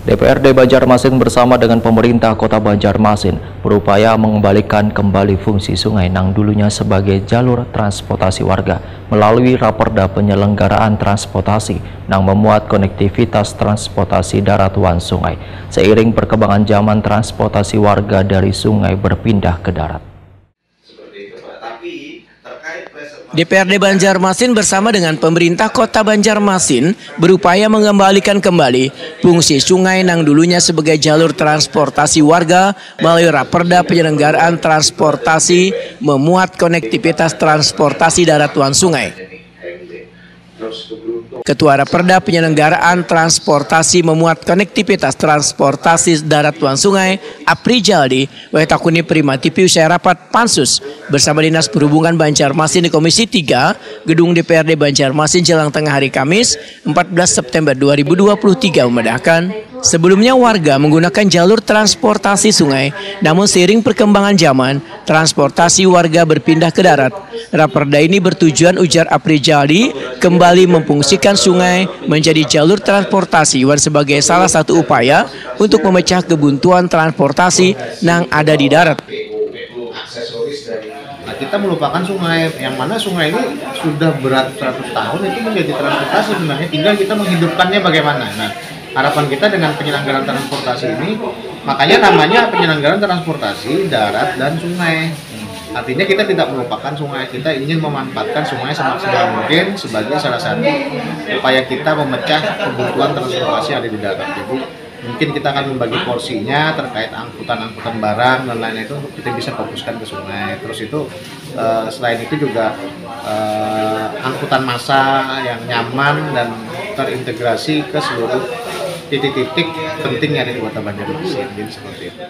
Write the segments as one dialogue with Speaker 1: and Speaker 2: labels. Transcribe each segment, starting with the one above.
Speaker 1: DPRD Banjarmasin bersama dengan pemerintah Kota Banjarmasin berupaya mengembalikan kembali fungsi sungai yang dulunya sebagai jalur transportasi warga melalui Raperda Penyelenggaraan Transportasi yang memuat konektivitas transportasi darat wan sungai seiring perkembangan zaman transportasi warga dari sungai berpindah ke darat.
Speaker 2: DPRD Banjarmasin bersama dengan pemerintah Kota Banjarmasin berupaya mengembalikan kembali fungsi sungai yang dulunya sebagai jalur transportasi warga melalui Raperda Penyelenggaraan Transportasi memuat konektivitas transportasi darat wan sungai. Ketua Raperda Penyelenggaraan Transportasi memuat konektivitas transportasi darat wan sungai, Apri Jaldi, wetakuni primati usai rapat Pansus bersama Dinas Perhubungan Banjarmasin di Komisi 3, Gedung DPRD Banjarmasin jelang tengah hari Kamis, 14 September 2023 membedakan. Sebelumnya warga menggunakan jalur transportasi sungai, namun seiring perkembangan zaman, transportasi warga berpindah ke darat. Raperda ini bertujuan, ujar Apri Jaldi, kembali memfungsikan sungai menjadi jalur transportasi wan sebagai salah satu upaya untuk memecah kebuntuan transportasi yang ada di darat.
Speaker 3: Nah, kita melupakan sungai, yang mana sungai ini sudah berat 100 tahun itu menjadi transportasi sebenarnya, tinggal kita menghidupkannya bagaimana. Nah, harapan kita dengan penyelenggaraan transportasi ini, makanya namanya penyelenggaraan transportasi darat dan sungai. Artinya kita tidak melupakan sungai, kita ingin memanfaatkan sungai semaksimal mungkin sebagai salah satu upaya kita memecah kebutuhan transportasi yang ada di darat. Jadi mungkin kita akan membagi porsinya terkait angkutan barang dan lain-lain itu untuk kita bisa fokuskan ke sungai. Terus itu selain itu juga angkutan massa yang nyaman dan terintegrasi ke seluruh titik-titik penting yang ada di Kota Banjarmasin. Jadi seperti itu.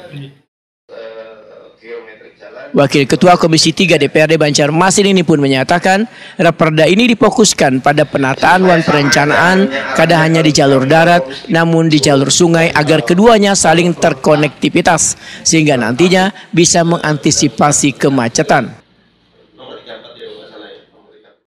Speaker 2: Wakil Ketua Komisi 3 DPRD Banjarmasin ini pun menyatakan Raperda ini difokuskan pada penataan wan perencanaan kada hanya di jalur darat namun di jalur sungai agar keduanya saling terkonektivitas sehingga nantinya bisa mengantisipasi kemacetan.